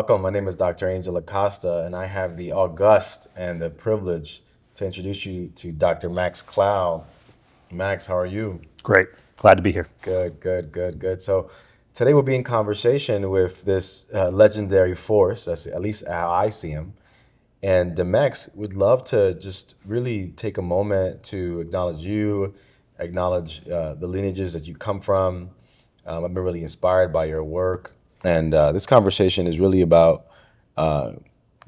Welcome. My name is Dr. Angel Acosta, and I have the august and the privilege to introduce you to Dr. Max Klau. Max, how are you? Great. Glad to be here. Good. So today we'll be in conversation with this legendary force, that's at least how I see him. And Max, would love to just really take a moment to acknowledge you, acknowledge the lineages that you come from. I've been really inspired by your work. And this conversation is really about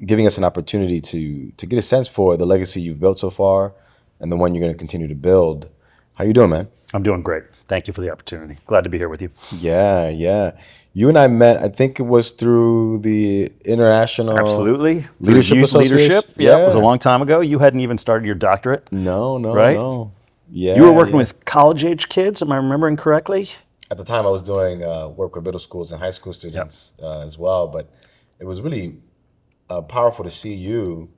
giving us an opportunity to get a sense for the legacy you've built so far and the one you're going to continue to build. How you doing, man? I'm doing great. Thank you for the opportunity. Glad to be here with you. Yeah. You and I met, I think it was through the International Absolutely. Leadership Youth Association. Leadership. Yeah, it was a long time ago. You hadn't even started your doctorate. No. Right? Yeah. You were working with college-age kids, am I remembering correctly? At the time, I was doing work with middle schools and high school students as well, but it was really powerful to see you.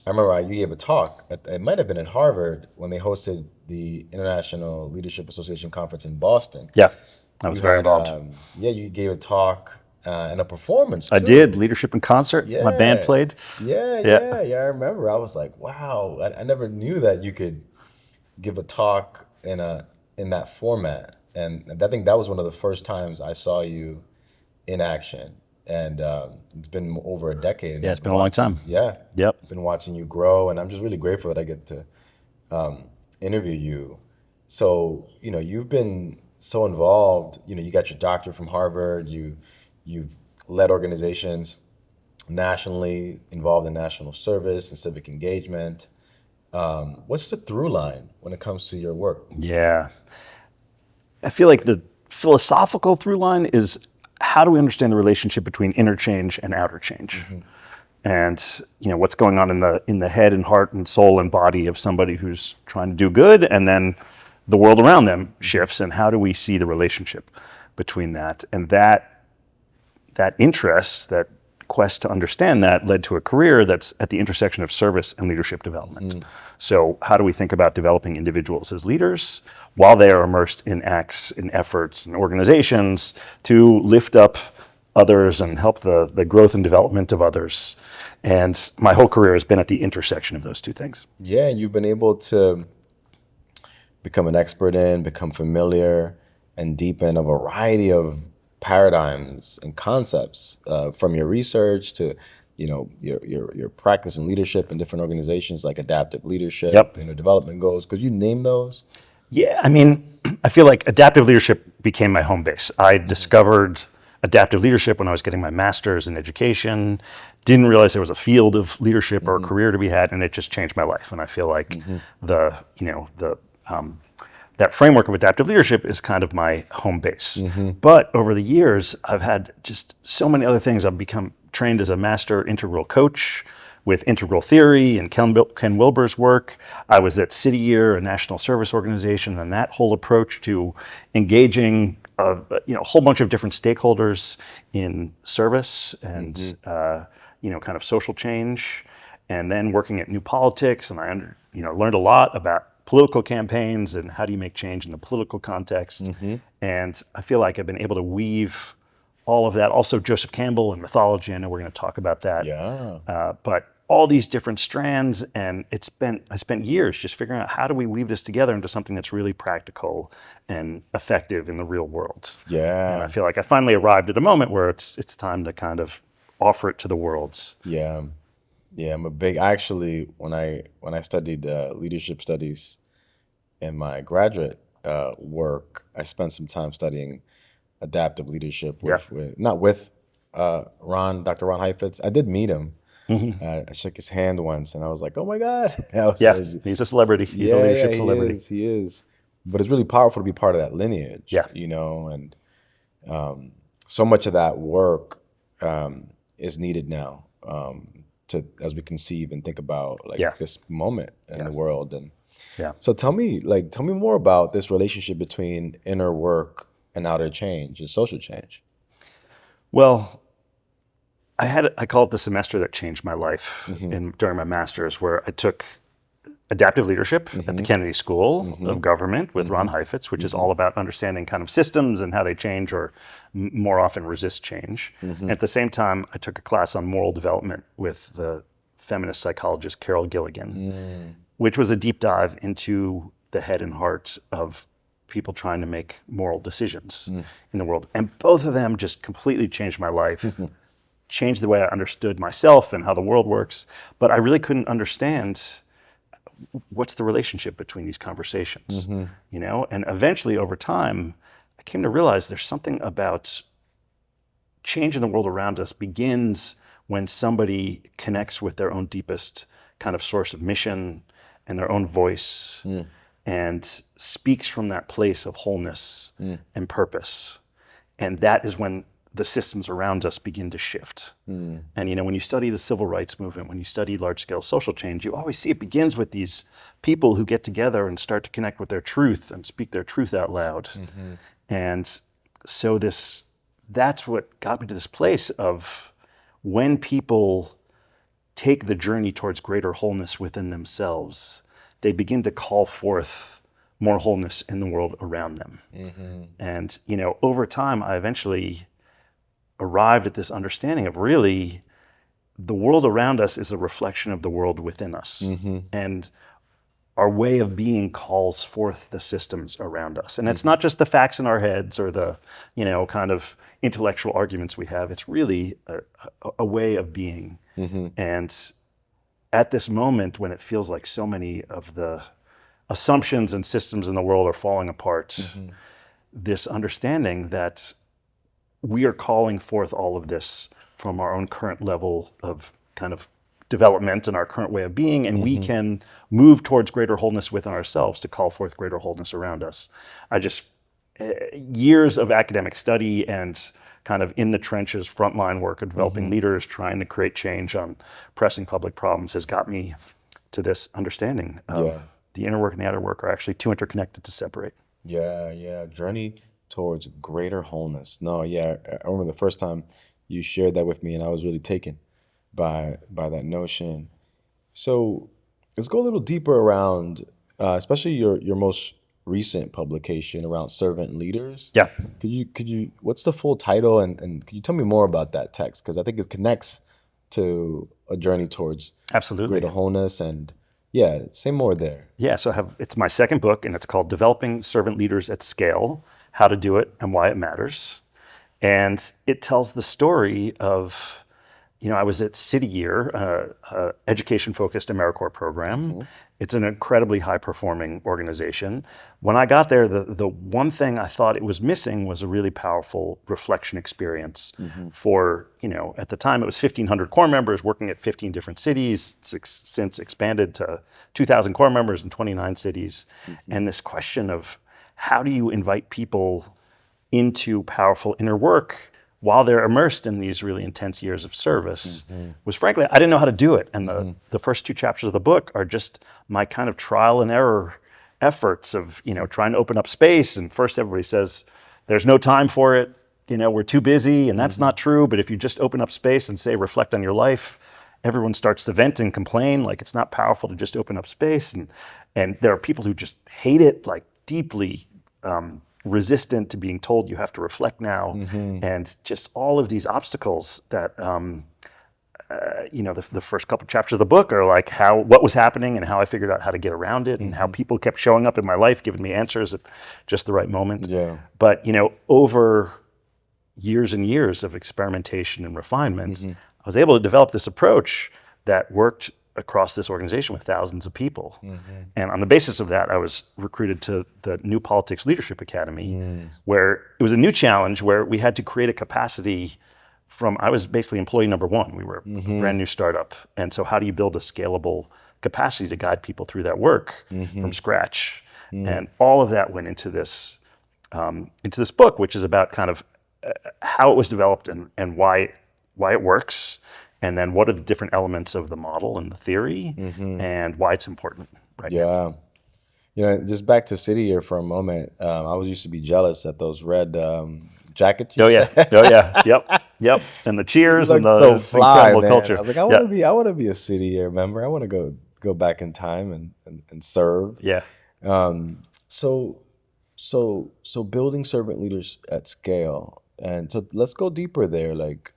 I remember you gave a talk. It might have been at Harvard when they hosted the International Leadership Association conference in Boston. Yeah, I was very involved. You gave a talk and a performance too. I did. Leadership in concert. Yeah. My band played. Yeah. I remember. I was like, wow, I never knew that you could give a talk in that format. And I think that was one of the first times I saw you in action. And it's been over a decade. Yeah, it's been a long time. Yeah. Yep. I've been watching you grow, and I'm just really grateful that I get to interview you. So, you've been so involved. You got your doctorate from Harvard. You've led organizations nationally, involved in national service and civic engagement. What's the through line when it comes to your work? Yeah. I feel like the philosophical through line is, how do we understand the relationship between inner change and outer change? Mm-hmm. And what's going on in the head and heart and soul and body of somebody who's trying to do good, and then the world around them shifts, and how do we see the relationship between that? And that interest, that quest to understand that, led to a career that's at the intersection of service and leadership development. Mm. So how do we think about developing individuals as leaders while they are immersed in acts, in efforts, and organizations to lift up others and help the growth and development of others? And my whole career has been at the intersection of those two things. Yeah, you've been able to become an expert in, become familiar, and deepen a variety of paradigms and concepts from your research to your practice in leadership in different organizations like adaptive leadership, development goals. Could you name those? Yeah, I feel like adaptive leadership became my home base. I discovered adaptive leadership when I was getting my master's in education. Didn't realize there was a field of leadership or a career to be had, and it just changed my life. And I feel like that framework of adaptive leadership is kind of my home base. Mm-hmm. But over the years, I've had just so many other things. I've become trained as a master integral coach with integral theory and Ken Wilber's work. I was at City Year, a national service organization, and that whole approach to engaging a whole bunch of different stakeholders in service and kind of social change, and then working at New Politics, and I learned a lot about political campaigns and how do you make change in the political context. Mm-hmm. And I feel like I've been able to weave all of that. Also Joseph Campbell and mythology, I know we're going to talk about that. Yeah. But all these different strands, and I spent years just figuring out how do we weave this together into something that's really practical and effective in the real world. Yeah. And I feel like I finally arrived at a moment where it's time to kind of offer it to the world. Yeah. Yeah, when I studied leadership studies in my graduate work, I spent some time studying adaptive leadership not with Dr. Ron Heifetz. I did meet him. Mm-hmm. I shook his hand once, and I was like, "Oh my God!" He's a celebrity. He's a leadership celebrity. He is. But it's really powerful to be part of that lineage. Yeah. And so much of that work is needed now as we conceive and think about this moment in the world. And so tell me more about this relationship between inner work and outer change and social change. Well, I call it the semester that changed my life during my master's, where I took adaptive leadership at the Kennedy School of Government with Ron Heifetz, which is all about understanding kind of systems and how they change or more often resist change. And at the same time, I took a class on moral development with the feminist psychologist Carol Gilligan, which was a deep dive into the head and heart of people trying to make moral decisions in the world. And both of them just completely changed my life, changed the way I understood myself and how the world works. But I really couldn't understand what's the relationship between these conversations, you know? And eventually over time, I came to realize there's something about change in the world around us begins when somebody connects with their own deepest kind of source of mission and their own voice and speaks from that place of wholeness and purpose. And that is when the systems around us begin to shift. And you know, when you study the civil rights movement, when you study large-scale social change, you always see it begins with these people who get together and start to connect with their truth and speak their truth out loud. And so that's what got me to this place of when people take the journey towards greater wholeness within themselves, they begin to call forth more wholeness in the world around them. And, you know, over time, I eventually arrived at this understanding of really the world around us is a reflection of the world within us. And our way of being calls forth the systems around us. And it's not just the facts in our heads or the, you know, kind of intellectual arguments we have. It's really a way of being. And at this moment when it feels like so many of the assumptions and systems in the world are falling apart, this understanding that we are calling forth all of this from our own current level of kind of development and our current way of being, and we can move towards greater wholeness within ourselves to call forth greater wholeness around us. I just, years of academic study and kind of in the trenches, frontline work of developing leaders, trying to create change on pressing public problems has got me to this understanding of the inner work and the outer work are actually too interconnected to separate. Journey towards greater wholeness. No, I remember the first time you shared that with me, and I was really taken by that notion. So let's go a little deeper around, especially your most recent publication around servant leaders. Yeah. Could you? What's the full title, and could you tell me more about that text? Because I think it connects to a journey towards Absolutely greater wholeness, and say more there. Yeah, so it's my second book, and it's called Developing Servant Leaders at Scale, How to Do It and Why It Matters. And it tells the story of, you know, I was at City Year, education-focused AmeriCorps program. It's an incredibly high-performing organization. When I got there, the one thing I thought it was missing was a really powerful reflection experience for, you know, at the time it was 1,500 Corps members working at 15 different cities. It's since expanded to 2,000 Corps members in 29 cities. And this question of how do you invite people into powerful inner work while they're immersed in these really intense years of service was, frankly, I didn't know how to do it. And the first two chapters of the book are just my kind of trial and error efforts of, you know, trying to open up space. And first everybody says, there's no time for it. You know, we're too busy, and that's not true. But if you just open up space and say, reflect on your life, everyone starts to vent and complain, like it's not powerful to just open up space. And there are people who just hate it, like deeply resistant to being told you have to reflect now, and just all of these obstacles that, you know, the first couple chapters of the book are like what was happening and how I figured out how to get around it, and how people kept showing up in my life, giving me answers at just the right moment. But, you know, over years and years of experimentation and refinement, I was able to develop this approach that worked across this organization with thousands of people. And on the basis of that, I was recruited to the New Politics Leadership Academy, where it was a new challenge where we had to create a capacity I was basically employee number one. We were a brand new startup. And so how do you build a scalable capacity to guide people through that work from scratch? And all of that went into this book, which is about kind of how it was developed and why it works. And then what are the different elements of the model and the theory and why it's important right now. You know, just back to City Year for a moment. I used to be jealous at those red jackets. Yep. And the cheers and the so fly, incredible man. culture. I was like, I want to be a City Year member. I want to go go back in time and serve. Yeah. So building servant leaders at scale. And so let's go deeper there. Like,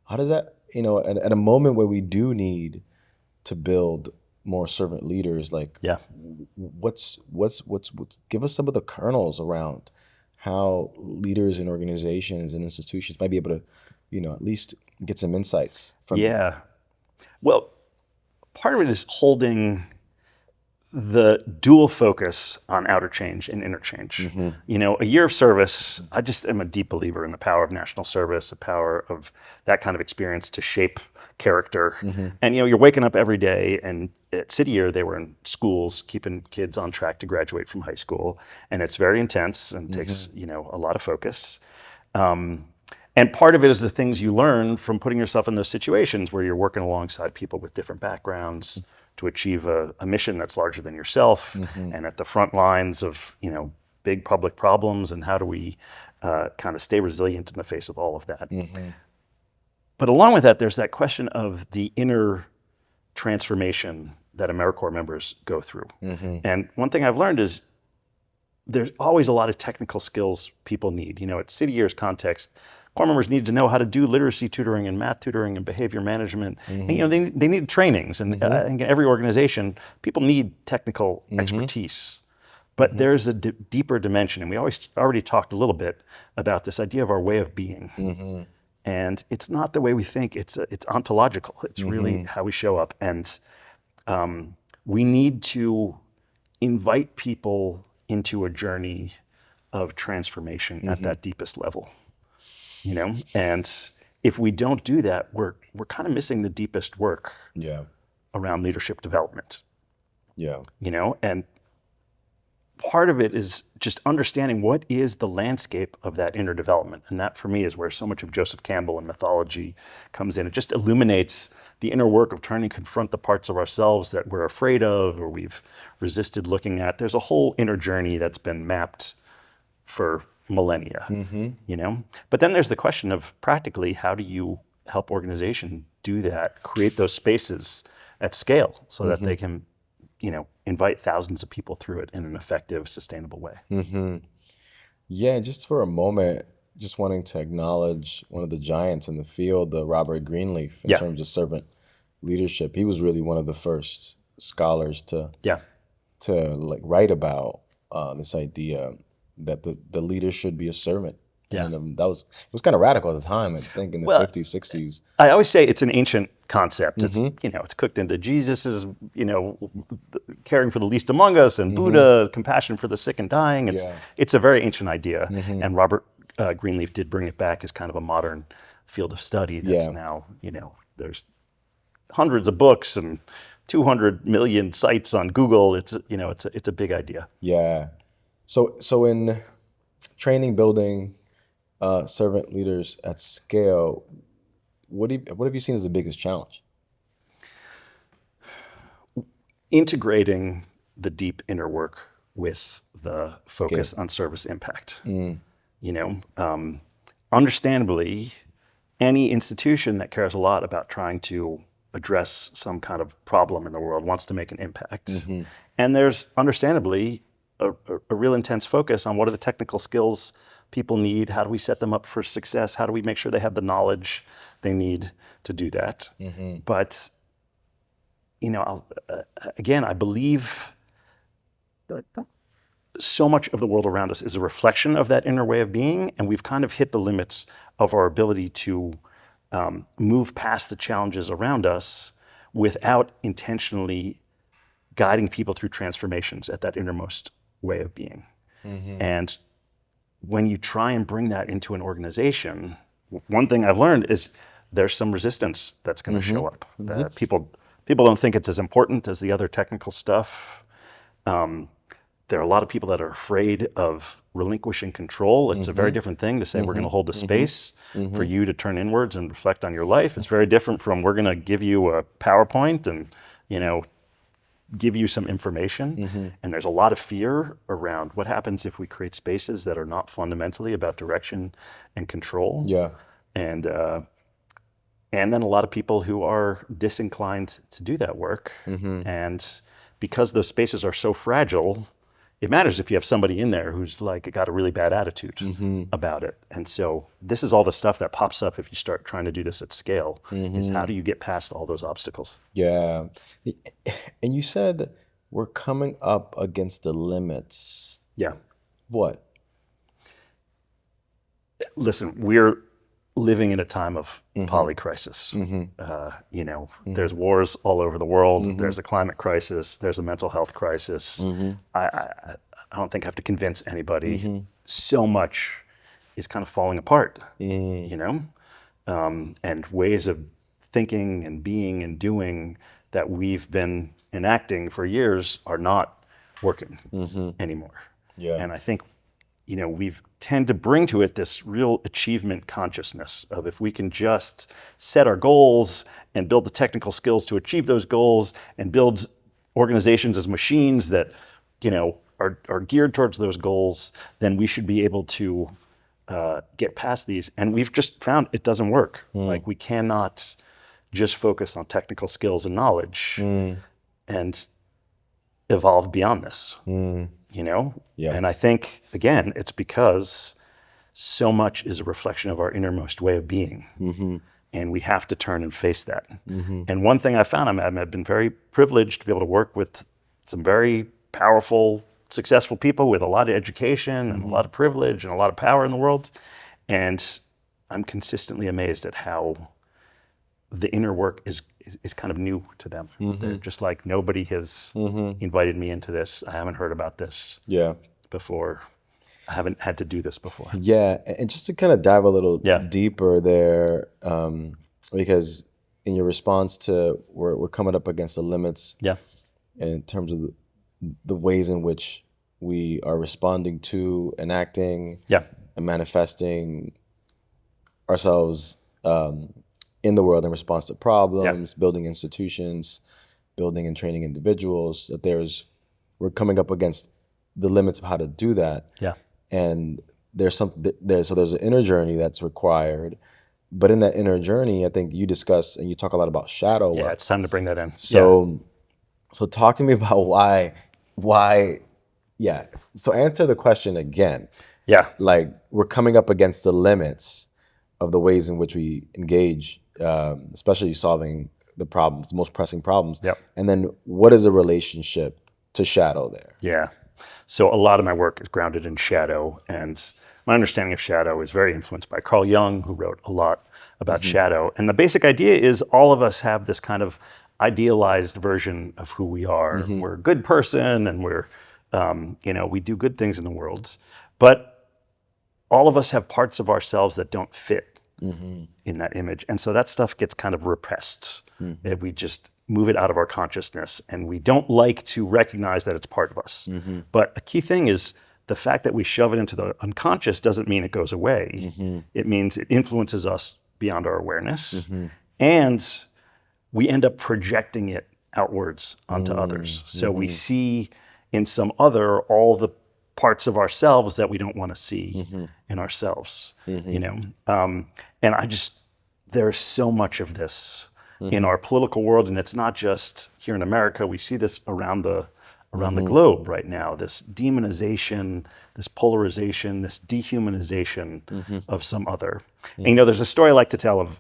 how does that, at a moment where we do need to build more servant leaders, like, Yeah. what's give us some of the kernels around how leaders in organizations and institutions might be able to, at least get some insights from you. Yeah. Well, part of it is holding the dual focus on outer change and inner change. A year of service, I just am a deep believer in the power of national service, the power of that kind of experience to shape character. And you're waking up every day, and at City Year, they were in schools, keeping kids on track to graduate from high school. And it's very intense and takes, a lot of focus. And part of it is the things you learn from putting yourself in those situations where you're working alongside people with different backgrounds to achieve a mission that's larger than yourself, and at the front lines of big public problems, and how do we kind of stay resilient in the face of all of that. But along with that, there's that question of the inner transformation that AmeriCorps members go through. And one thing I've learned is there's always a lot of technical skills people need. At City Year's context, Corps members need to know how to do literacy tutoring and math tutoring and behavior management. And, they need trainings. And I think in every organization, people need technical expertise. But there's a deeper dimension. And we already talked a little bit about this idea of our way of being. And it's not the way we think. It's ontological. It's really how we show up. And we need to invite people into a journey of transformation at that deepest level. And if we don't do that, we're kind of missing the deepest work around leadership development. And part of it is just understanding what is the landscape of that inner development. And that, for me, is where so much of Joseph Campbell and mythology comes in. It just illuminates the inner work of trying to confront the parts of ourselves that we're afraid of or we've resisted looking at. There's a whole inner journey that's been mapped for millennia, But then there's the question of practically, how do you help organization do that, create those spaces at scale so that they can, invite thousands of people through it in an effective, sustainable way. Yeah, just for a moment, just wanting to acknowledge one of the giants in the field, the Robert Greenleaf, in terms of servant leadership. He was really one of the first scholars to write about this idea that the leader should be a servant. And it was kind of radical at the time, I think, in the 50s, 60s. I always say it's an ancient concept. It's it's cooked into Jesus's, caring for the least among us, and Buddha, compassion for the sick and dying. It's a very ancient idea, and Robert Greenleaf did bring it back as kind of a modern field of study that's now, there's hundreds of books and 200 million sites on Google. It's a big idea. Yeah. So in training, building servant leaders at scale, what have you seen as the biggest challenge? Integrating the deep inner work with the focus on service impact. Understandably, any institution that cares a lot about trying to address some kind of problem in the world wants to make an impact. And there's understandably a real intense focus on what are the technical skills people need, how do we set them up for success, how do we make sure they have the knowledge they need to do that. But, I believe so much of the world around us is a reflection of that inner way of being, and we've kind of hit the limits of our ability to move past the challenges around us without intentionally guiding people through transformations at that innermost way of being. And when you try and bring that into an organization, one thing I've learned is there's some resistance that's going to show up. People don't think it's as important as the other technical stuff. There are a lot of people that are afraid of relinquishing control. It's a very different thing to say we're going to hold a space for you to turn inwards and reflect on your life. It's very different from we're going to give you a PowerPoint and, give you some information. And there's a lot of fear around what happens if we create spaces that are not fundamentally about direction and control. And And then a lot of people who are disinclined to do that work. And because those spaces are so fragile, it matters if you have somebody in there who's like got a really bad attitude about it. And so this is all the stuff that pops up if you start trying to do this at scale, is how do you get past all those obstacles? Yeah. And you said we're coming up against the limits. Yeah. What? Listen, we're living in a time of polycrisis. There's wars all over the world. There's a climate crisis. There's a mental health crisis. I don't think I have to convince anybody. So much is kind of falling apart, and ways of thinking and being and doing that we've been enacting for years are not working anymore. Yeah. And I think we've tend to bring to it this real achievement consciousness of if we can just set our goals and build the technical skills to achieve those goals and build organizations as machines that, are geared towards those goals, then we should be able to get past these. And we've just found it doesn't work. Like we cannot just focus on technical skills and knowledge and evolve beyond this. Yeah. And I think, again, it's because so much is a reflection of our innermost way of being. And we have to turn and face that. And one thing I found, I've been very privileged to be able to work with some very powerful, successful people with a lot of education and a lot of privilege and a lot of power in the world. And I'm consistently amazed at how the inner work is kind of new to them. They're just like, nobody has invited me into this. I haven't heard about this before. I haven't had to do this before. Yeah, and just to kind of dive a little deeper there, because in your response to we're coming up against the limits in terms of the ways in which we are responding to, enacting, and manifesting ourselves in the world in response to problems, building institutions, building and training individuals, that we're coming up against the limits of how to do that. And there's an inner journey that's required. But in that inner journey, I think you discuss and you talk a lot about shadow work. Yeah, it's time to bring that in. So talk to me about why, So answer the question again. Like, we're coming up against the limits of the ways in which we engage, especially solving the problems, the most pressing problems. And then what is the relationship to shadow there? So a lot of my work is grounded in shadow, and my understanding of shadow is very influenced by Carl Jung, who wrote a lot about shadow. And the basic idea is all of us have this kind of idealized version of who we are. We're a good person, and we're, we do good things in the world. But all of us have parts of ourselves that don't fit in that image. And so that stuff gets kind of repressed. We just move it out of our consciousness, and we don't like to recognize that it's part of us. But a key thing is the fact that we shove it into the unconscious doesn't mean it goes away. It means it influences us beyond our awareness, and we end up projecting it outwards onto others. So we see in some other all the parts of ourselves that we don't want to see in ourselves, and there's so much of this in our political world, and it's not just here in America. We see this around the globe right now. This demonization, this polarization, this dehumanization of some other. And, there's a story I like to tell of,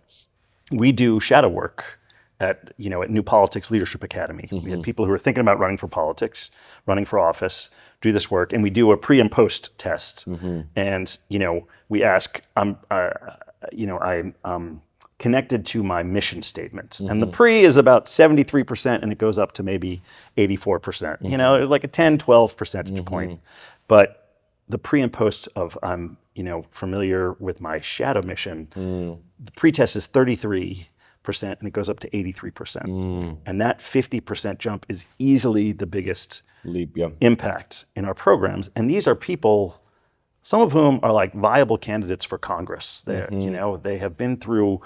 we do shadow work at New Politics Leadership Academy. We had people who are thinking about running for politics, running for office, do this work, and we do a pre and post test. And we ask, I'm connected to my mission statement. And the pre is about 73%, and it goes up to maybe 84%. There's like a 10, 12 percentage point. But the pre and post of I'm, familiar with my shadow mission, the pre-test is 33%, and it goes up to 83%. And that 50% jump is easily the biggest leap, impact in our programs. And these are people, some of whom are like viable candidates for Congress. They have been through,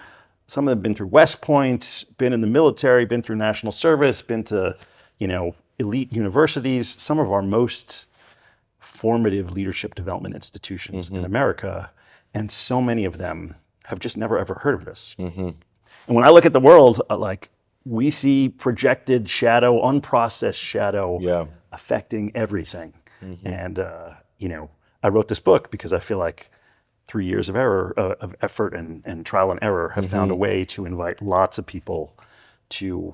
some of them have been through West Point, been in the military, been through national service, been to, elite universities, some of our most formative leadership development institutions in America. And so many of them have just never, ever heard of this. And when I look at the world, like we see projected shadow, unprocessed shadow Yeah. affecting everything. And, I wrote this book because I feel like 3 years of effort and trial and error have found a way to invite lots of people to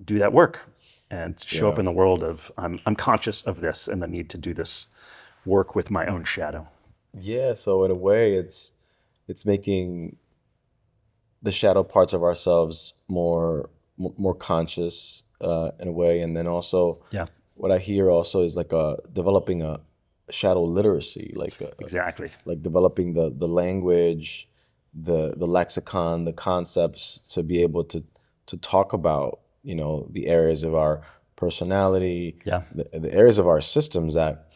do that work and show up in the world of, I'm conscious of this and the need to do this work with my own shadow. Yeah, so in a way, it's making the shadow parts of ourselves more conscious in a way, and then also Yeah, what I hear also is like developing a shadow literacy, exactly. like developing the language, the lexicon, the concepts to be able to talk about the areas of our personality, Yeah, the areas of our systems that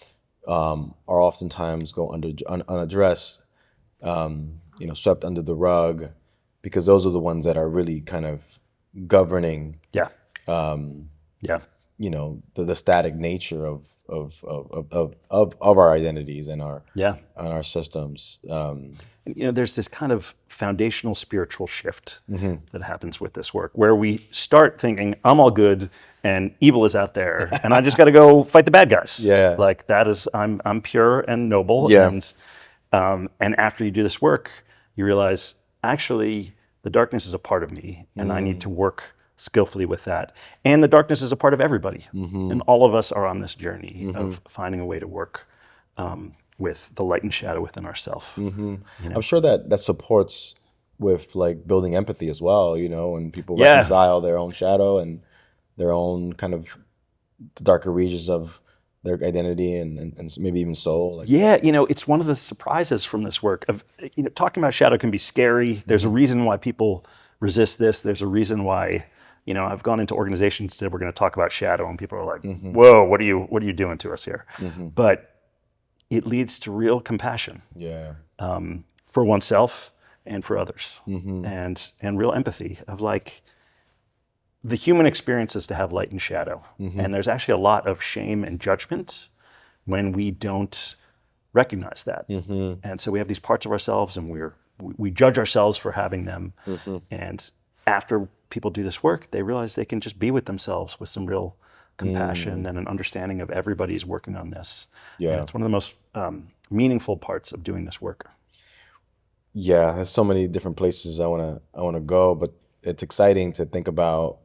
are oftentimes go unaddressed, swept under the rug, because those are the ones that are really kind of governing, yeah, yeah, the static nature of our identities and yeah. our systems. And, there's this kind of foundational spiritual shift that happens with this work where we start thinking, I'm all good and evil is out there and I just got to go fight the bad guys. Yeah. Like that is, I'm pure and noble. Yeah. And after you do this work, you realize actually the darkness is a part of me and I need to work skillfully with that. And the darkness is a part of everybody. And all of us are on this journey of finding a way to work with the light and shadow within ourselves. I'm sure that supports with like building empathy as well, when people Yeah. reconcile their own shadow and their own kind of darker regions of their identity and maybe even soul. Like, Yeah, it's one of the surprises from this work of, talking about shadow can be scary. There's a reason why people resist this. There's a reason why, I've gone into organizations that we're going to talk about shadow and people are like, whoa, what are you doing to us here? But it leads to real compassion yeah. for oneself and for others, and real empathy of like, the human experience is to have light and shadow. And there's actually a lot of shame and judgment when we don't recognize that. And so we have these parts of ourselves and we judge ourselves for having them. And after people do this work, they realize they can just be with themselves with some real compassion and an understanding of everybody's working on this. Yeah. And it's one of the most meaningful parts of doing this work. Yeah, there's so many different places I wanna go, but it's exciting to think about,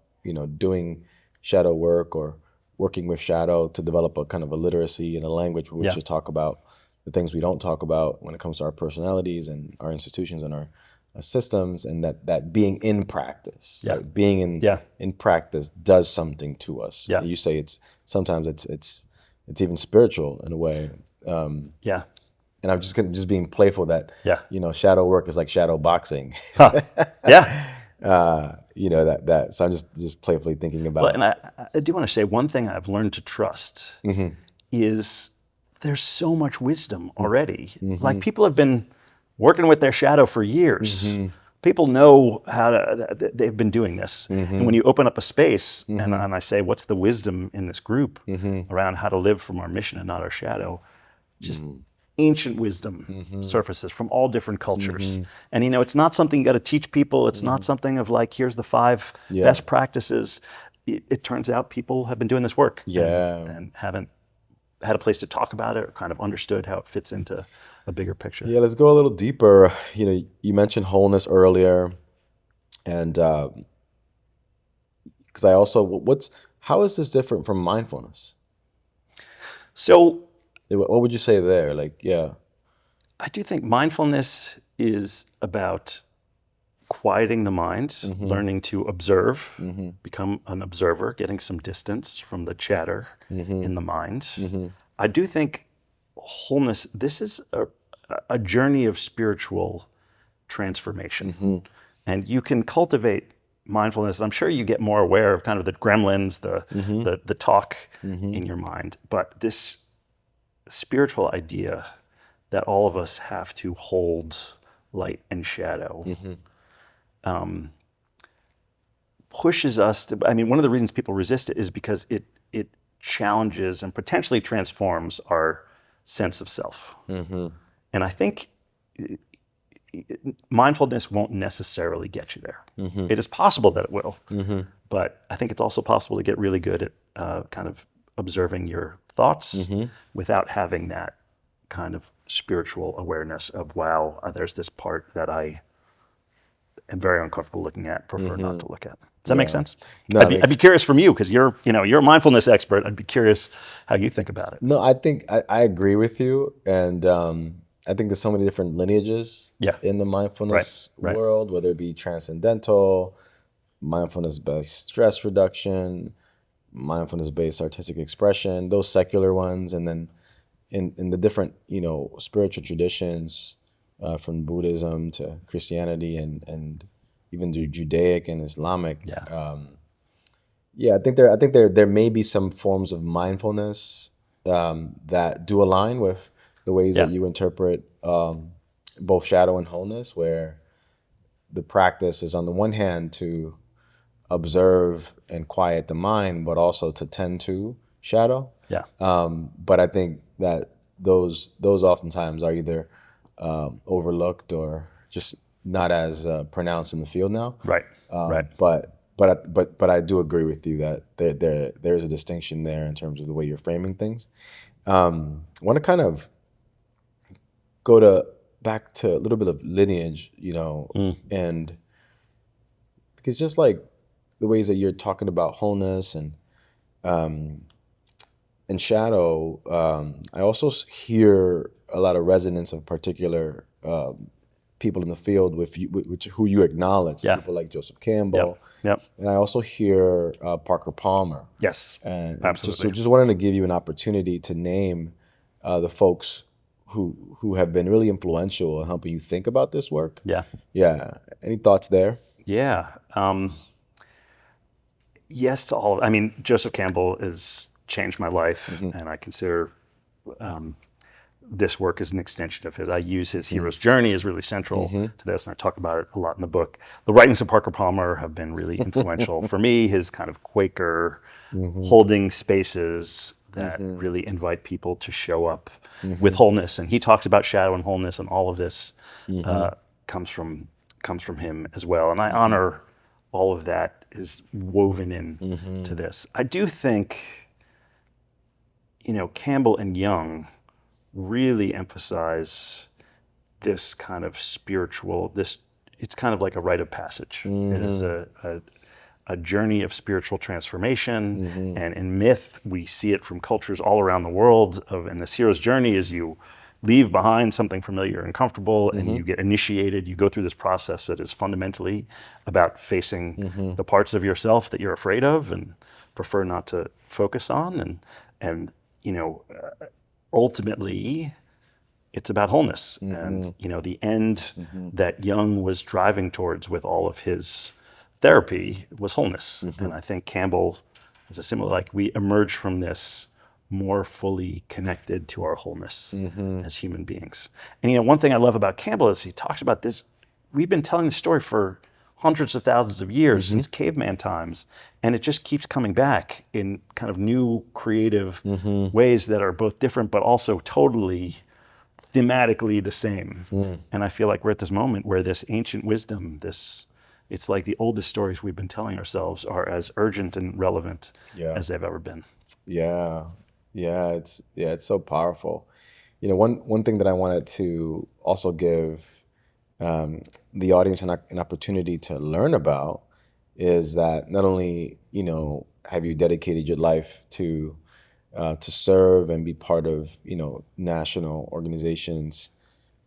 doing shadow work or working with shadow to develop a kind of a literacy and a language with which to talk about the things we don't talk about when it comes to our personalities and our institutions and our systems, and that being in practice, right? Being in practice does something to us. Yeah. You say sometimes it's even spiritual in a way. Yeah. And I'm just being playful that shadow work is like shadow boxing. Yeah. So I'm just playfully thinking about. Well, and I do want to say one thing I've learned to trust is there's so much wisdom already. Like people have been working with their shadow for years. People know they've been doing this. And when you open up a space and I say, what's the wisdom in this group around how to live from our mission and not our shadow? Just ancient wisdom surfaces from all different cultures. And it's not something you got to teach people. It's not something of like, here's the 5 best practices. It turns out people have been doing this work and haven't had a place to talk about it or kind of understood how it fits into a bigger picture. Yeah, let's go a little deeper. You mentioned wholeness earlier, and because I also, how is this different from mindfulness? So what would you say there? Like, yeah. I do think mindfulness is about quieting the mind, learning to observe, become an observer, getting some distance from the chatter in the mind. I do think wholeness, this is a journey of spiritual transformation. And you can cultivate mindfulness. I'm sure you get more aware of kind of the gremlins, the talk in your mind. But this spiritual idea that all of us have to hold light and shadow pushes us to, one of the reasons people resist it is because it challenges and potentially transforms our sense of self. And I think mindfulness won't necessarily get you there. Mm-hmm. It is possible that it will, Mm-hmm. but I think it's also possible to get really good at kind of observing your thoughts Mm-hmm. without having that kind of spiritual awareness of, wow, there's this part that I am very uncomfortable looking at, prefer not to look at. Does that make sense? No, I'd be curious from you, because you're a mindfulness expert. I'd be curious how you think about it. No, I think I agree with you, and I think there's so many different lineages Yeah. in the mindfulness Right. world, whether it be transcendental, mindfulness-based stress reduction, mindfulness-based artistic expression, those secular ones, and then in the different spiritual traditions, from Buddhism to Christianity and even the Judaic and Islamic. Yeah. Yeah, I think there may be some forms of mindfulness that do align with the ways that Yeah. you interpret both shadow and wholeness, where the practice is on the one hand to observe and quiet the mind, but also to tend to shadow. Yeah. But I think that those oftentimes are either overlooked or just not as pronounced in the field now. Right. Right. But I do agree with you that there's a distinction there in terms of the way you're framing things. I want to kind of go back to a little bit of lineage, and because just like the ways that you're talking about wholeness and shadow, I also hear a lot of resonance of particular people in the field with who you acknowledge, Yeah. people like Joseph Campbell. Yep. And I also hear Parker Palmer. Yes. And Absolutely. just wanted to give you an opportunity to name the folks who have been really influential in helping you think about this work. Yeah. Yeah. Any thoughts there? Yeah. Yes to all. I mean, Joseph Campbell has changed my life, and I consider this work as an extension of his. I use his hero's journey as really central to this, and I talk about it a lot in the book. The writings of Parker Palmer have been really influential for me. His kind of Quaker holding spaces that really invite people to show up with wholeness. And he talks about shadow and wholeness, and all of this comes from him as well. And I honor all of that is woven in to this. I do think, Campbell and Jung really emphasize this kind of spiritual, it's kind of like a rite of passage. It is a journey of spiritual transformation. And in myth, we see it from cultures all around the world. And this hero's journey is you leave behind something familiar and comfortable, and you get initiated. You go through this process that is fundamentally about facing the parts of yourself that you're afraid of and prefer not to focus on. And ultimately, it's about wholeness. And, the end that Jung was driving towards with all of his therapy was wholeness. And I think Campbell is a similar, like, we emerge from this more fully connected to our wholeness as human beings. And one thing I love about Campbell is he talks about this. We've been telling the story for hundreds of thousands of years since caveman times, and it just keeps coming back in kind of new creative ways that are both different but also totally thematically the same. And I feel like we're at this moment where this ancient wisdom, it's like the oldest stories we've been telling ourselves are as urgent and relevant as they've ever been. Yeah, it's so powerful. One thing that I wanted to also give the audience an opportunity to learn about is that not only have you dedicated your life to serve and be part of national organizations,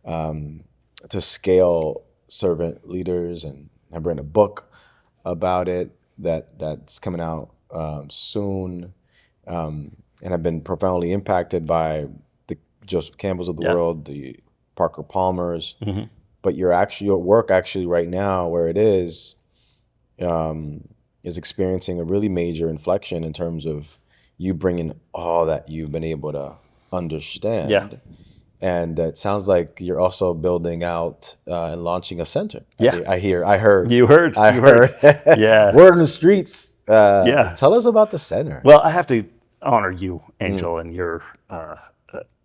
to scale servant leaders, and I've written a book about it that's coming out soon. And I've been profoundly impacted by the Joseph Campbells of the world, the Parker Palmers. But your work actually right now, where it is experiencing a really major inflection in terms of you bringing all that you've been able to understand. Yeah. And it sounds like you're also building out and launching a center. Yeah. I heard. You heard. Yeah. Word in the streets. Yeah. Tell us about the center. Well, I have to honor you, Angel, and your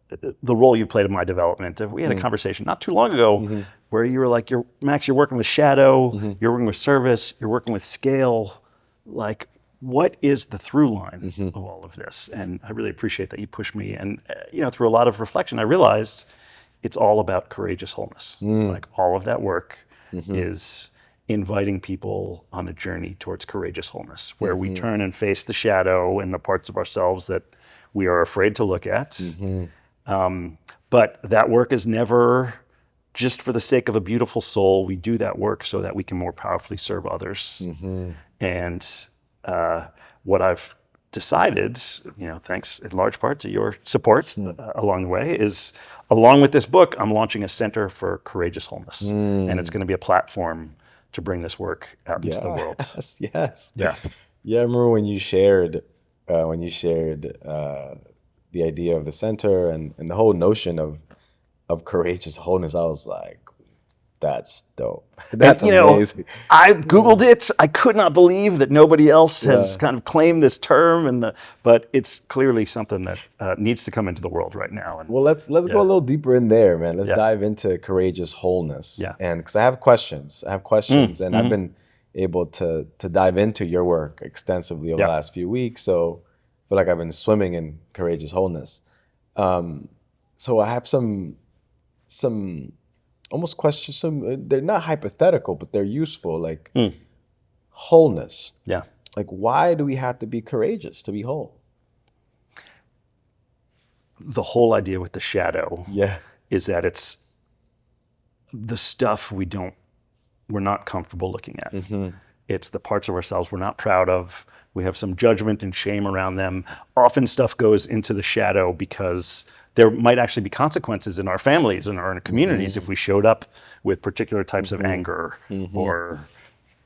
the role you played in my development. We had a conversation not too long ago where you were like, Max, you're working with shadow, you're working with service, you're working with scale. Like, what is the through line of all of this? And I really appreciate that you pushed me. And through a lot of reflection, I realized it's all about courageous wholeness. Like, all of that work is inviting people on a journey towards courageous wholeness, where we turn and face the shadow and the parts of ourselves that we are afraid to look at. But that work is never just for the sake of a beautiful soul. We do that work so that we can more powerfully serve others. And what I've decided, thanks in large part to your support along the way, is along with this book, I'm launching a Center for Courageous Wholeness. And it's going to be a platform to bring this work out into the world. Yes. Yeah. Yeah, I remember when you shared the idea of the center and the whole notion of courageous wholeness. I was like, that's dope. That's amazing. I Googled it. I could not believe that nobody else has kind of claimed this term, but it's clearly something that needs to come into the world right now. And well, let's go a little deeper in there, man. Let's dive into courageous wholeness. Yeah. And because I have questions, and I've been able to dive into your work extensively over the last few weeks. So I feel like I've been swimming in courageous wholeness. So I have some almost questions. They're not hypothetical, but they're useful. Like wholeness. Yeah. Like, why do we have to be courageous to be whole? The whole idea with the shadow is that it's the stuff we're not comfortable looking at. It's the parts of ourselves we're not proud of. We have some judgment and shame around them. Often stuff goes into the shadow because there might actually be consequences in our families and our communities if we showed up with particular types of anger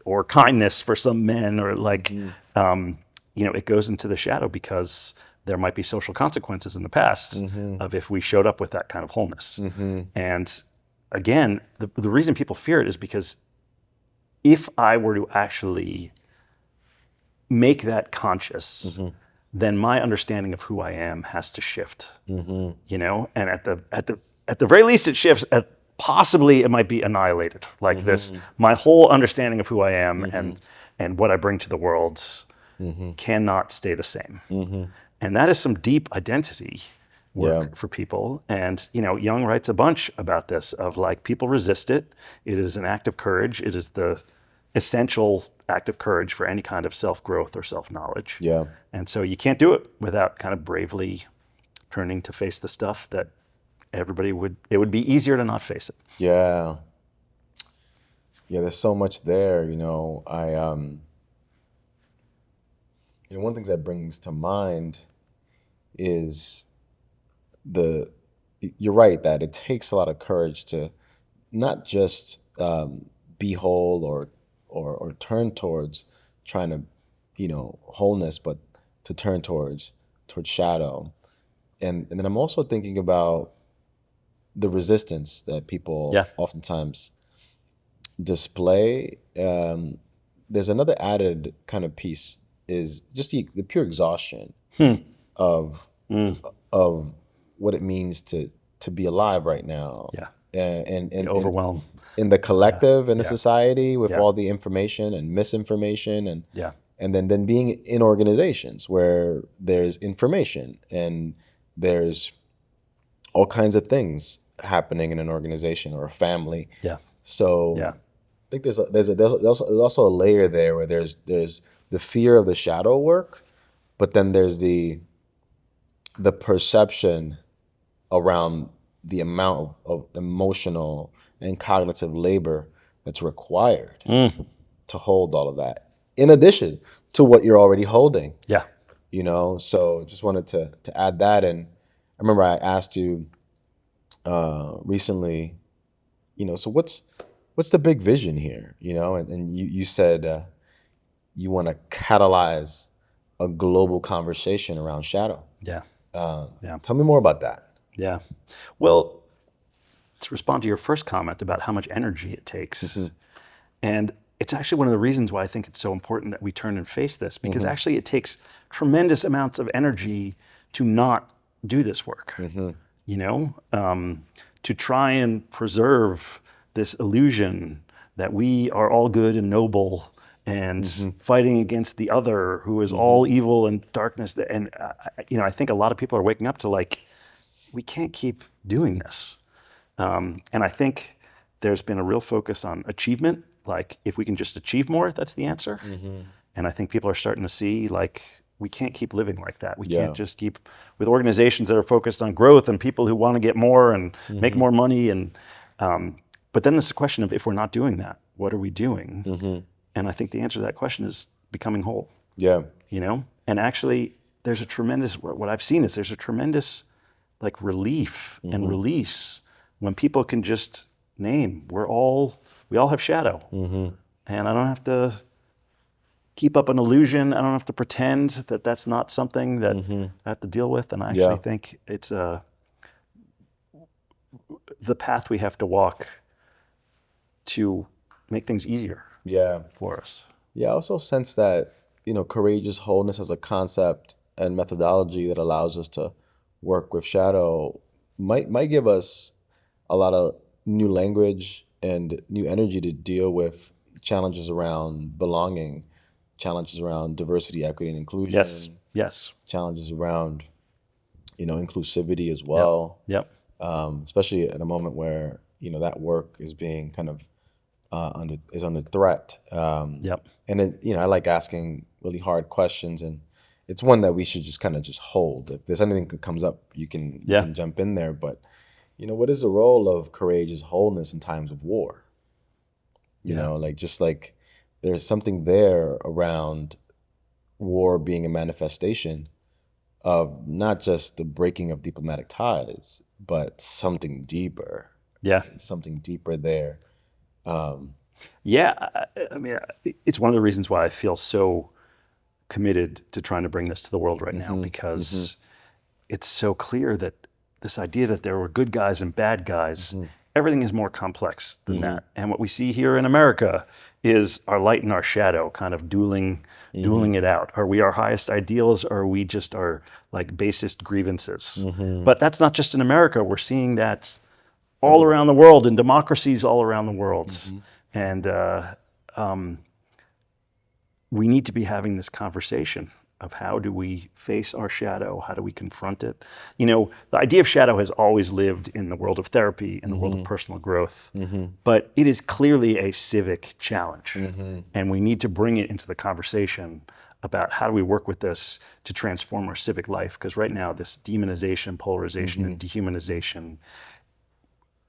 or kindness for some men, or it goes into the shadow because there might be social consequences in the past of if we showed up with that kind of wholeness. And again, the reason people fear it is because if I were to actually make that conscious, then my understanding of who I am has to shift. And at the very least, it shifts. Possibly, it might be annihilated. Like this, my whole understanding of who I am and what I bring to the world cannot stay the same. And that is some deep identity work for people. And Jung writes a bunch about this, of like, people resist it. It is an act of courage. It is the essential act of courage for any kind of self-growth or self-knowledge. Yeah. And so you can't do it without kind of bravely turning to face the stuff that it would be easier to not face it. Yeah. Yeah, there's so much there, one of the things that brings to mind is you're right that it takes a lot of courage to not just be whole or turn towards trying to, wholeness, but to turn towards shadow. And then I'm also thinking about the resistance that people oftentimes display. There's another added kind of piece is just the pure exhaustion of what it means to be alive right now. Yeah. And overwhelm. In the collective, in the society, with all the information and misinformation, and then being in organizations where there's information and there's all kinds of things happening in an organization or a family. Yeah. So I think there's also a layer there where there's the fear of the shadow work, but then there's the perception around the amount of emotional and cognitive labor that's required to hold all of that, in addition to what you're already holding. Yeah. So just wanted to add that. And I remember I asked you recently, so what's the big vision here? And you said you want to catalyze a global conversation around shadow. Yeah. Tell me more about that. Yeah. Well, to respond to your first comment about how much energy it takes. And it's actually one of the reasons why I think it's so important that we turn and face this, because actually it takes tremendous amounts of energy to not do this work. To try and preserve this illusion that we are all good and noble and fighting against the other who is all evil and darkness. And I think a lot of people are waking up to like, we can't keep doing this. And I think there's been a real focus on achievement. Like if we can just achieve more, that's the answer. And I think people are starting to see like, we can't keep living like that. We can't just keep with organizations that are focused on growth and people who want to get more and make more money. And but then there's the question of if we're not doing that, what are we doing? And I think the answer to that question is becoming whole. Yeah. And actually there's a tremendous, what I've seen is there's a tremendous like relief and release when people can just name, we all have shadow. And I don't have to keep up an illusion. I don't have to pretend that that's not something that I have to deal with. And I actually think it's the path we have to walk to make things easier for us. Yeah, I also sense that, courageous wholeness as a concept and methodology that allows us to work with shadow might give us a lot of new language and new energy to deal with challenges around belonging, challenges around diversity, equity, and inclusion. Yes. Challenges around, inclusivity as well. Yep. Especially at a moment where, that work is being kind of under threat. Yep. And it, I like asking really hard questions, and it's one that we should just kind of just hold. If there's anything that comes up, you can jump in there. But, what is the role of courageous wholeness in times of war? Just like there's something there around war being a manifestation of not just the breaking of diplomatic ties, but something deeper. Yeah. Something deeper there. I mean, it's one of the reasons why I feel so committed to trying to bring this to the world right now, because it's so clear that this idea that there were good guys and bad guys, everything is more complex than that. And what we see here in America is our light and our shadow kind of dueling it out. Are we our highest ideals, or are we just our like basest grievances? But that's not just in America. We're seeing that all around the world, in democracies all around the world. And we need to be having this conversation of how do we face our shadow? How do we confront it? The idea of shadow has always lived in the world of therapy, in the world of personal growth, but it is clearly a civic challenge. And we need to bring it into the conversation about how do we work with this to transform our civic life? Because right now, this demonization, polarization, and dehumanization,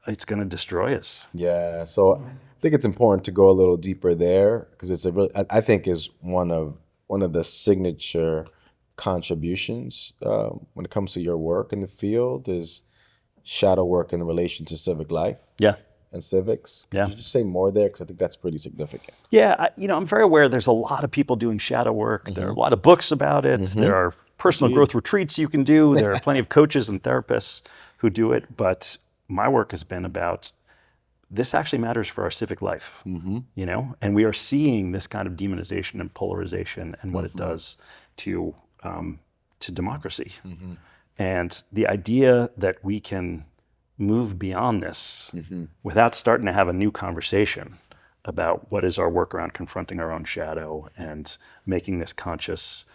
it's going to destroy us. Yeah, so I think it's important to go a little deeper there, because it's I think is one of the signature contributions when it comes to your work in the field is shadow work in relation to civic life. And civics. Could you just say more there? Because I think that's pretty significant. Yeah, I'm very aware there's a lot of people doing shadow work. There are a lot of books about it. There are personal growth retreats you can do. There are plenty of coaches and therapists who do it. But my work has been about this actually matters for our civic life, and we are seeing this kind of demonization and polarization and what it does to democracy. And the idea that we can move beyond this without starting to have a new conversation about what is our work around confronting our own shadow and making this conscious,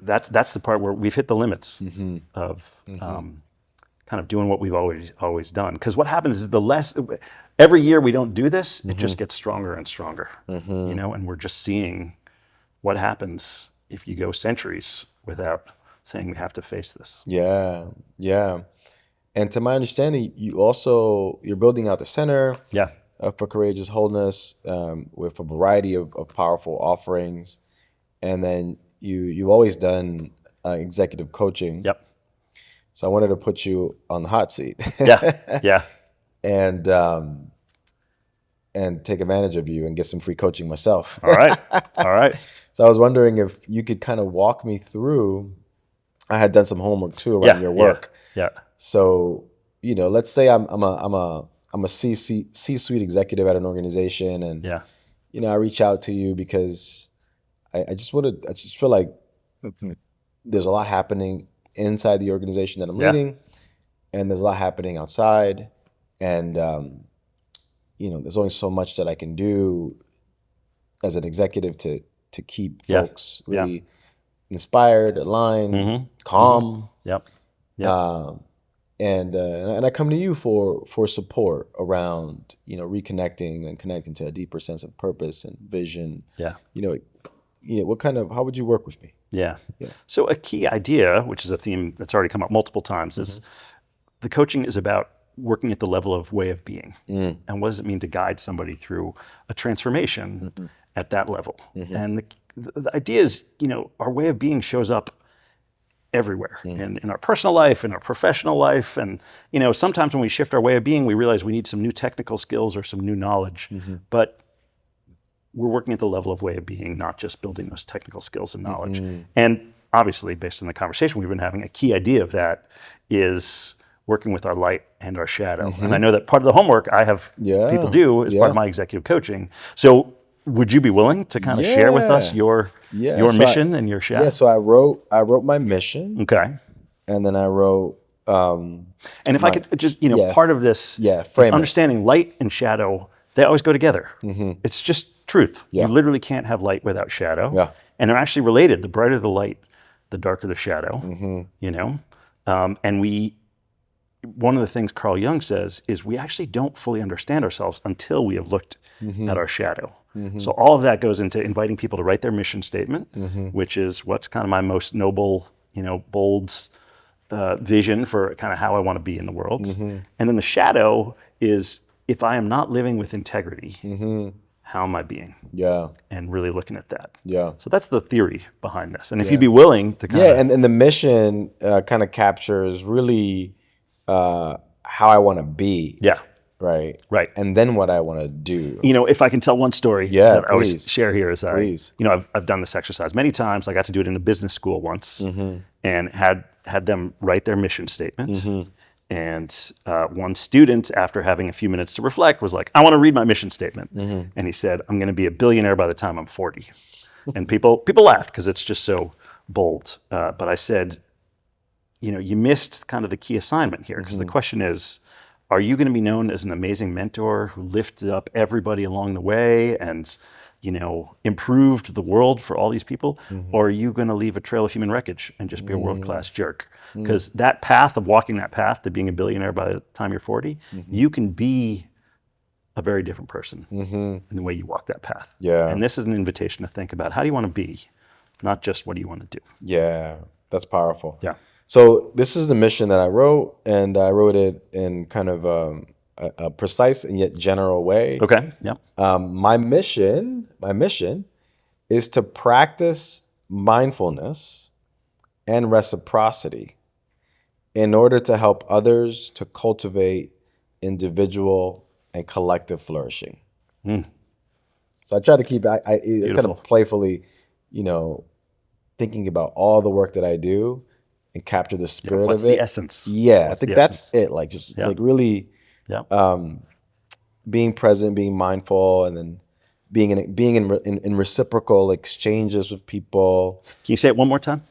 that's the part where we've hit the limits of kind of doing what we've always done. Because what happens is every year we don't do this, it just gets stronger and stronger, and we're just seeing what happens if you go centuries without saying we have to face this. Yeah. And to my understanding, you're building out the center for Courageous Wholeness with a variety of powerful offerings. And then you've always done executive coaching. So I wanted to put you on the hot seat. And take advantage of you and get some free coaching myself. All right. So I was wondering if you could kind of walk me through. I had done some homework too around your work. So, let's say I'm a C-suite executive at an organization, and I reach out to you because I just feel like there's a lot happening inside the organization that I'm leading, and there's a lot happening outside, And there's only so much that I can do as an executive to keep folks really inspired, aligned, calm. Yep. Yep. And I come to you for support around reconnecting and connecting to a deeper sense of purpose and vision. Yeah. How would you work with me? Yeah. So a key idea, which is a theme that's already come up multiple times, is the coaching is about working at the level of way of being. And what does it mean to guide somebody through a transformation at that level? And the idea is, our way of being shows up everywhere in our personal life, in our professional life. And, sometimes when we shift our way of being, we realize we need some new technical skills or some new knowledge. But we're working at the level of way of being, not just building those technical skills and knowledge. And obviously, based on the conversation we've been having, a key idea of that is working with our light and our shadow. And I know that part of the homework I have people do is part of my executive coaching. So would you be willing to kind of share with us your mission and your shadow? Yeah, so I wrote my mission. Okay. And then I wrote and if I could just, part of this is understanding light and shadow, they always go together. It's just truth. You literally can't have light without shadow. And they're actually related. The brighter the light, the darker the shadow. And one of the things Carl Jung says is we actually don't fully understand ourselves until we have looked at our shadow. So all of that goes into inviting people to write their mission statement, which is what's kind of my most noble, bold vision for kind of how I want to be in the world. And then the shadow is, if I am not living with integrity, how am I being? And really looking at that. So that's the theory behind this. And if you'd be willing to kind of... and the mission kind of captures really how I want to be. Right. And then what I want to do. If I can tell one story that I always share here is I've done this exercise many times. I got to do it in a business school once and had them write their mission statement. And one student, after having a few minutes to reflect, was like, I want to read my mission statement. And he said, I'm going to be a billionaire by the time I'm 40. And people laughed because it's just so bold. But I said, you missed kind of the key assignment here, because the question is, are you going to be known as an amazing mentor who lifted up everybody along the way and, improved the world for all these people? Or are you going to leave a trail of human wreckage and just be a world-class jerk? Because that path of walking that path to being a billionaire by the time you're 40, you can be a very different person in the way you walk that path. And this is an invitation to think about, how do you want to be, not just what do you want to do? Yeah, that's powerful. So this is the mission that I wrote, and I wrote it in kind of a precise and yet general way. Okay. My mission is to practice mindfulness and reciprocity in order to help others to cultivate individual and collective flourishing. So I try to keep it kind of playfully, thinking about all the work that I do and capture the spirit of it. What's the essence? I think that's it. Like just like really being present, being mindful, and then being in reciprocal exchanges with people. Can you say it one more time?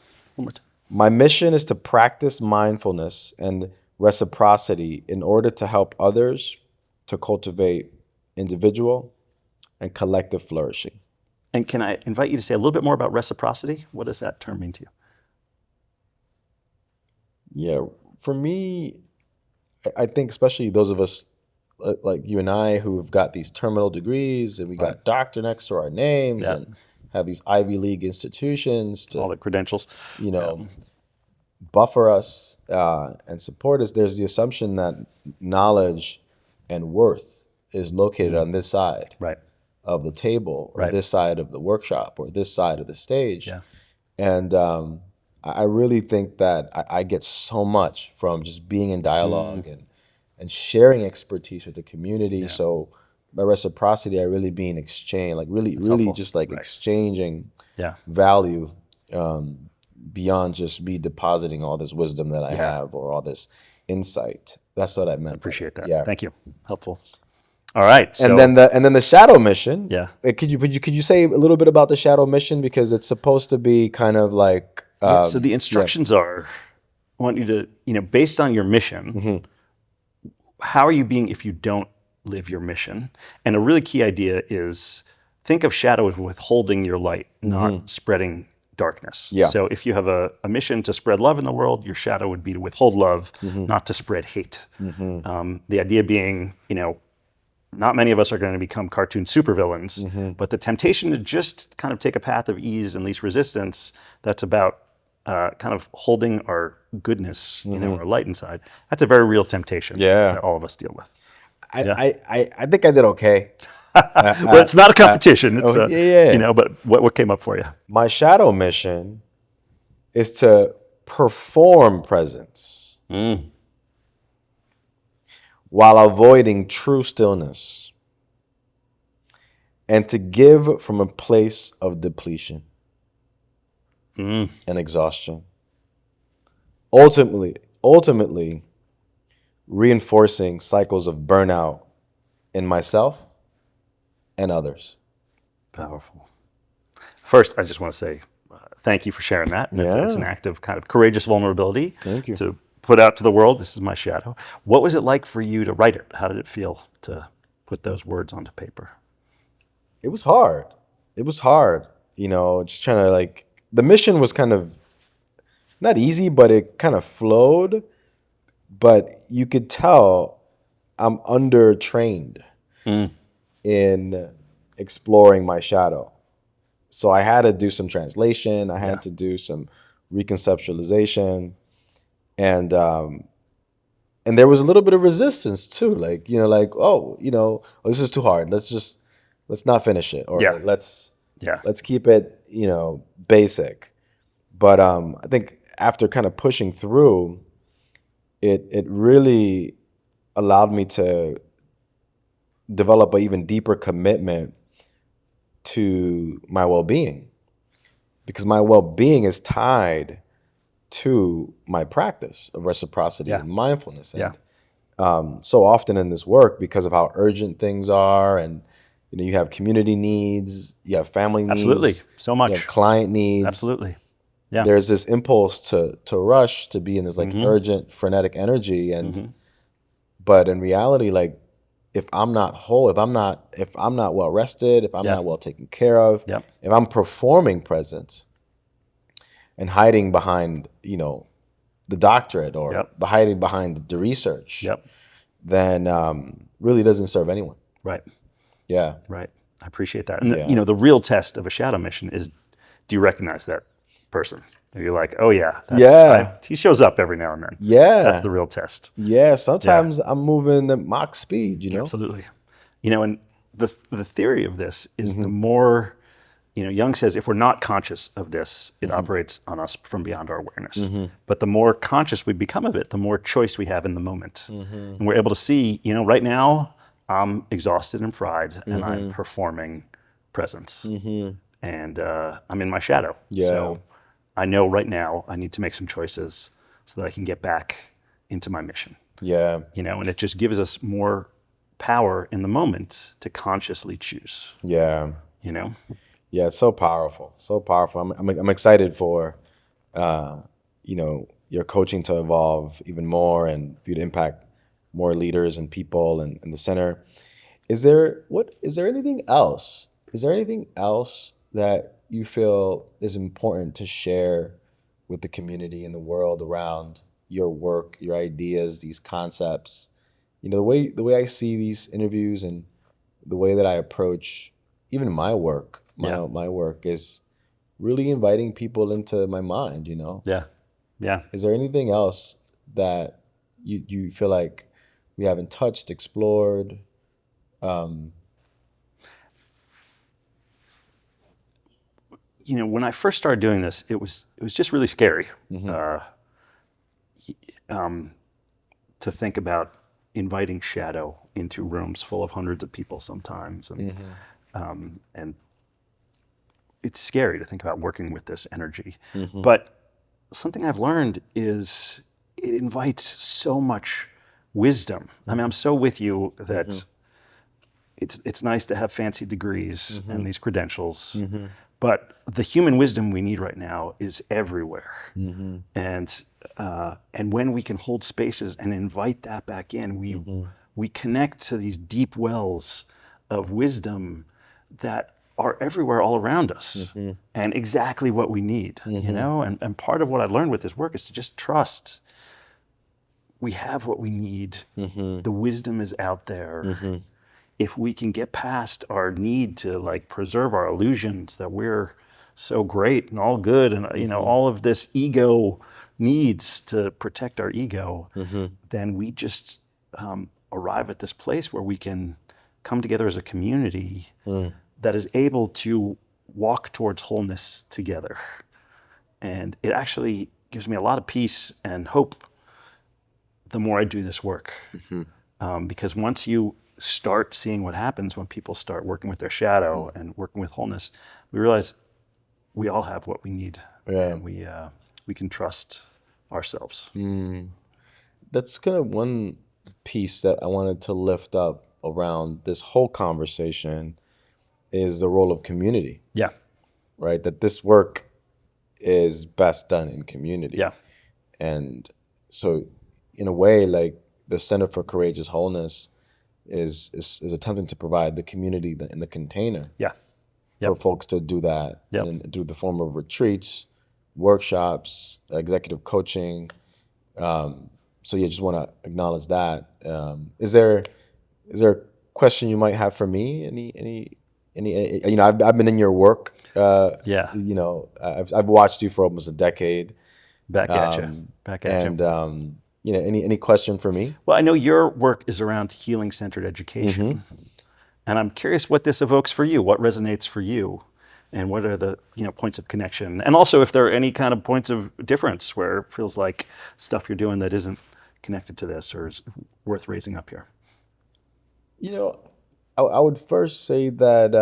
My mission is to practice mindfulness and reciprocity in order to help others to cultivate individual and collective flourishing. And can I invite you to say a little bit more about reciprocity? What does that term mean to you? Yeah, for me, I think especially those of us like you and I who have got these terminal degrees and we got doctor next to our names and have these Ivy League institutions to all the credentials, buffer us and support us. There's the assumption that knowledge and worth is located on this side of the table, or this side of the workshop, or this side of the stage. And I really think that I get so much from just being in dialogue and sharing expertise with the community. So by reciprocity, I really mean exchange, like really just like exchanging value beyond just me depositing all this wisdom that I have or all this insight. That's what I meant. I appreciate that. Thank you. Helpful. All right. So, and then the shadow mission. Could you say a little bit about the shadow mission, because it's supposed to be kind of like. So the instructions are, I want you to, based on your mission, how are you being if you don't live your mission? And a really key idea is think of shadow as withholding your light, not spreading darkness. Yeah. So if you have a mission to spread love in the world, your shadow would be to withhold love, not to spread hate. The idea being, not many of us are going to become cartoon supervillains, but the temptation to just kind of take a path of ease and least resistance, that's about kind of holding our goodness, our light inside. That's a very real temptation that all of us deal with. I think I did okay. Well, it's not a competition. It's yeah. But what came up for you? My shadow mission is to perform presence while avoiding true stillness, and to give from a place of depletion and exhaustion. Ultimately, reinforcing cycles of burnout in myself and others. Powerful. First, I just want to say thank you for sharing that. And it's an act of kind of courageous vulnerability. Thank you. To put out to the world, this is my shadow. What was it like for you to write it? How did it feel to put those words onto paper? It was hard. Just trying to the mission was kind of not easy, but it kind of flowed. But you could tell I'm undertrained in exploring my shadow. So I had to do some translation. I had to do some reconceptualization, and there was a little bit of resistance too. This is too hard. Let's not finish it, or let's keep it, basic. But I think after kind of pushing through, it really allowed me to develop an even deeper commitment to my well-being, because my well-being is tied to my practice of reciprocity and mindfulness. And so often in this work, because of how urgent things are, and you have community needs, you have family needs, absolutely, so much, you have client needs, absolutely. Yeah. There's this impulse to rush, to be in this urgent, frenetic energy, and but in reality, if I'm not whole, if I'm not well rested, if I'm not well taken care of, if I'm performing presence and hiding behind, the doctorate, or hiding behind the research, then really doesn't serve anyone. Right. Yeah. Right. I appreciate that. And the real test of a shadow mission is, do you recognize that person? Are you like, oh yeah, he shows up every now and then. Yeah. That's the real test. Yeah. Sometimes I'm moving at Mach speed, Absolutely. And the theory of this is the more, Jung says, if we're not conscious of this, it operates on us from beyond our awareness. But the more conscious we become of it, the more choice we have in the moment. And we're able to see, right now I'm exhausted and fried, and I'm performing presence. And I'm in my shadow. Yeah. So I know right now I need to make some choices so that I can get back into my mission. Yeah. And it just gives us more power in the moment to consciously choose. Yeah. Yeah, it's so powerful. So powerful. I'm excited for your coaching to evolve even more, and for you to impact more leaders and people and the center. Is there anything else? Is there anything else that you feel is important to share with the community and the world around your work, your ideas, these concepts? The way I see these interviews, and the way that I approach even my work, my work is really inviting people into my mind, Yeah. Yeah. Is there anything else that you feel like we haven't touched, explored? When I first started doing this, it was just really scary to think about inviting shadow into rooms full of hundreds of people sometimes, and it's scary to think about working with this energy. But something I've learned is it invites so much wisdom. I mean, I'm so with you that it's nice to have fancy degrees and these credentials, But the human wisdom we need right now is everywhere. And when we can hold spaces and invite that back in, we connect to these deep wells of wisdom that are everywhere all around us and exactly what we need, you know? And part of what I learned with this work is to just trust we have what we need. The wisdom is out there. If we can get past our need to like preserve our illusions that we're so great and all good and you know all of this ego needs to protect our ego, then we just arrive at this place where we can come together as a community that is able to walk towards wholeness together. And it actually gives me a lot of peace and hope the more I do this work. Because once you start seeing what happens when people start working with their shadow and working with wholeness, we realize we all have what we need. And we can trust ourselves. That's kind of one piece that I wanted to lift up around this whole conversation is the role of community. Yeah. Right? That this work is best done in community. Yeah. And so in a way, like the Center for Courageous Wholeness is attempting to provide the community in the container for folks to do that and through the form of retreats, workshops, executive coaching. So yeah, just want to acknowledge that. Is there a question you might have for me? Any you know, I've been in your work. You know, I've watched you for almost a decade. Back at you. And you know, any question for me? Well, I know your work is around healing-centered education, and I'm curious what this evokes for you. What resonates for you, and what are the points of connection? And also, if there are any kind of points of difference where it feels like stuff you're doing that isn't connected to this or is worth raising up here. You know, I would first say that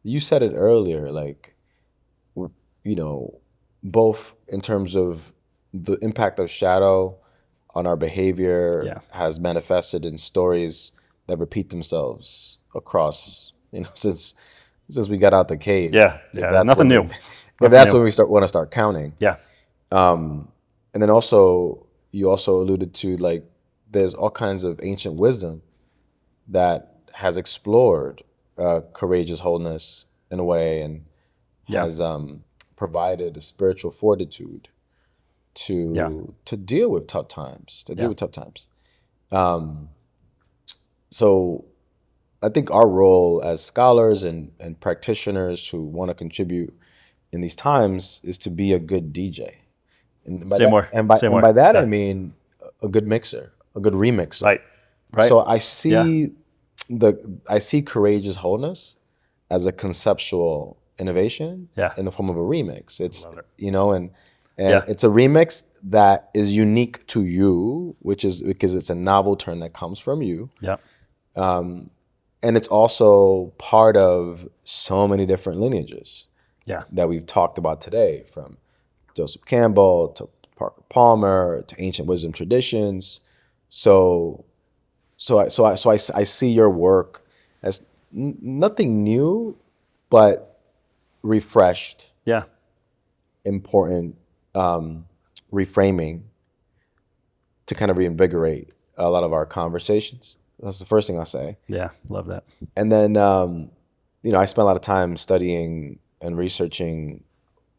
you said it earlier, like, you know, both in terms of the impact of shadow on our behavior has manifested in stories that repeat themselves across, you know, since we got out the cave. Nothing new. If that's when we want to start counting. And then also, you also alluded to, like, there's all kinds of ancient wisdom that has explored courageous wholeness in a way and has provided a spiritual fortitude to deal with tough times, So I think our role as scholars and practitioners who want to contribute in these times is to be a good DJ. And by that, I mean a good mixer, a good remixer. Right. So I see I see courageous wholeness as a conceptual innovation in the form of a remix. It's you know, and it's a remix that is unique to you, which is because it's a novel turn that comes from you. And it's also part of so many different lineages that we've talked about today, from Joseph Campbell to Parker Palmer to ancient wisdom traditions. So I see your work as nothing new, but refreshed, important reframing to kind of reinvigorate a lot of our conversations. That's the first thing I'll say. Yeah, love that. And then, you know, I spent a lot of time studying and researching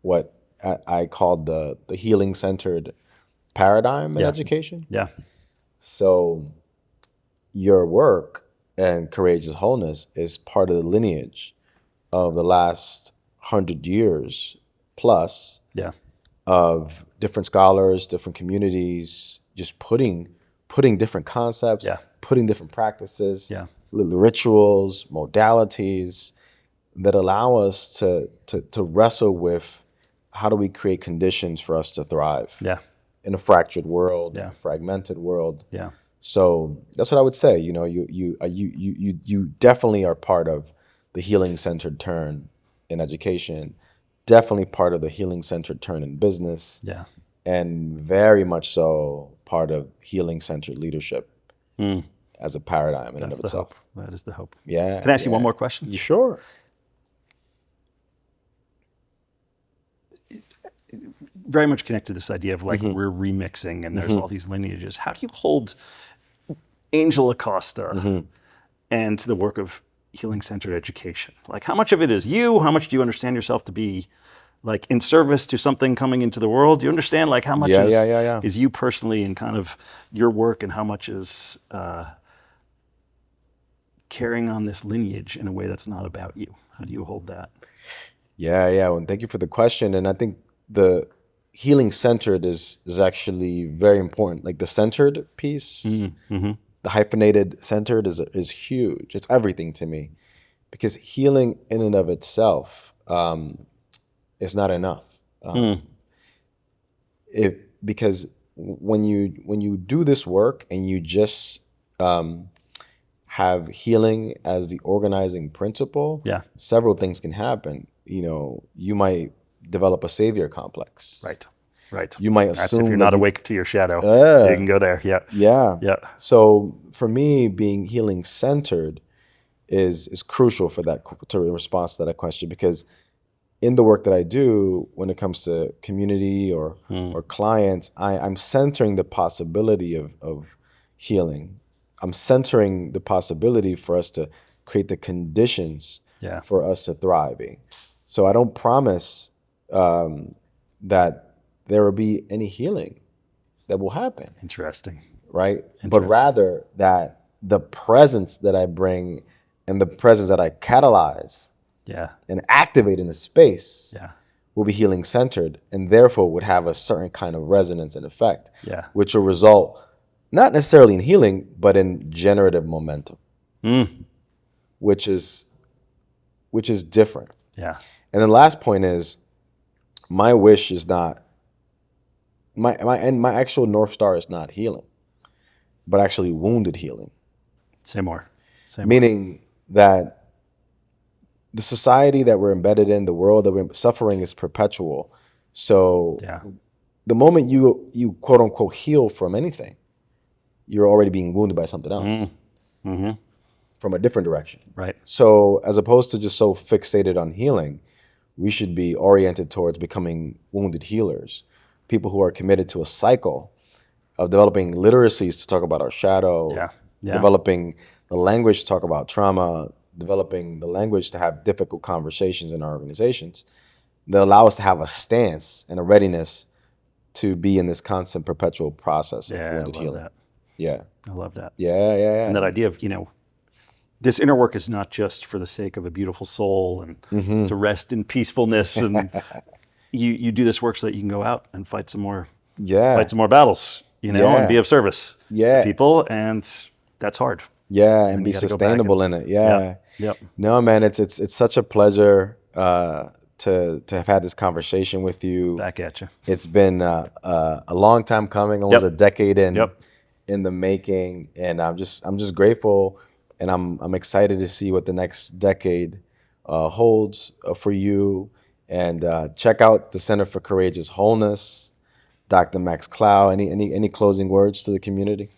what I called the healing-centered paradigm in education. So your work and Courageous Wholeness is part of the lineage of the last 100 years plus of different scholars, different communities, just putting different concepts, putting different practices, rituals, modalities that allow us to wrestle with how do we create conditions for us to thrive in a fractured world, in a fragmented world. So that's what I would say. You know, you definitely are part of the healing-centered turn in education, definitely part of the healing-centered turn in business, and very much so part of healing-centered leadership as a paradigm in and of itself. That is the hope. Yeah. Can I ask you one more question? You sure? very much connect to this idea of like we're remixing and there's all these lineages. How do you hold Angel Acosta and the work of healing-centered education? Like, how much of it is you? How much do you understand yourself to be like in service to something coming into the world? Do you understand like how much is you personally and kind of your work, and how much is carrying on this lineage in a way that's not about you? How do you hold that? Yeah. Well, thank you for the question. And I think the healing centered is actually very important. Like the centered piece, the hyphenated centered is huge. It's everything to me, because healing in and of itself is not enough. Because when you do this work and you just have healing as the organizing principle, several things can happen. You might develop a savior complex. Right. You might That's assume if you're not awake to your shadow. You can go there. Yeah. So for me, being healing centered is crucial for that, to response to that question, because in the work that I do, when it comes to community or clients, I'm centering the possibility of healing. I'm centering the possibility for us to create the conditions for us to thriving. So I don't promise that there will be any healing that will happen. Interesting. Right? But rather that the presence that I bring and the presence that I catalyze and activate in a space will be healing centered, and therefore would have a certain kind of resonance and effect, which will result not necessarily in healing, but in generative momentum, which is different. And the last point is, my wish is not my actual North Star is not healing, but actually wounded healing. Say more. Meaning that the society that we're embedded in, the world that we're suffering, is perpetual. So the moment you quote unquote heal from anything, you're already being wounded by something else from a different direction. Right. So as opposed to just so fixated on healing, we should be oriented towards becoming wounded healers, people who are committed to a cycle of developing literacies to talk about our shadow, developing the language to talk about trauma, developing the language to have difficult conversations in our organizations that allow us to have a stance and a readiness to be in this constant perpetual process of wounded healing. I love that. Yeah. And that idea of, this inner work is not just for the sake of a beautiful soul and to rest in peacefulness, and you do this work so that you can go out and fight some more battles, and be of service to people, and that's hard. And be sustainable in it. No, man, it's such a pleasure to have had this conversation with you. Back at you. It's been a long time coming, almost a decade in the making, and I'm just grateful, and I'm excited to see what the next decade holds for you. And check out the Center for Courageous Wholeness, Dr. Max Klau. Any closing words to the community?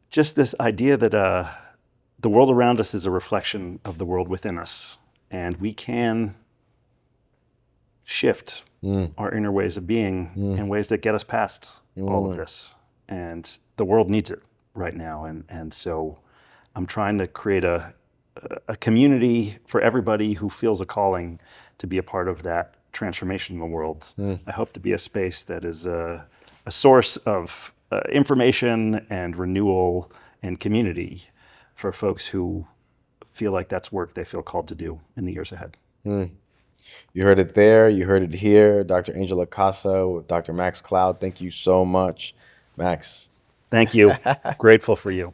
Just this idea that the world around us is a reflection of the world within us, and we can shift our inner ways of being in ways that get us past all of this. And the world needs it right now. And so I'm trying to create a community for everybody who feels a calling to be a part of that transformation in the world. I hope to be a space that is a source of information and renewal and community for folks who feel like that's work they feel called to do in the years ahead. You heard it there. You heard it here. Dr. Angel Acosta with Dr. Max Klau. Thank you so much, Max. Thank you. Grateful for you.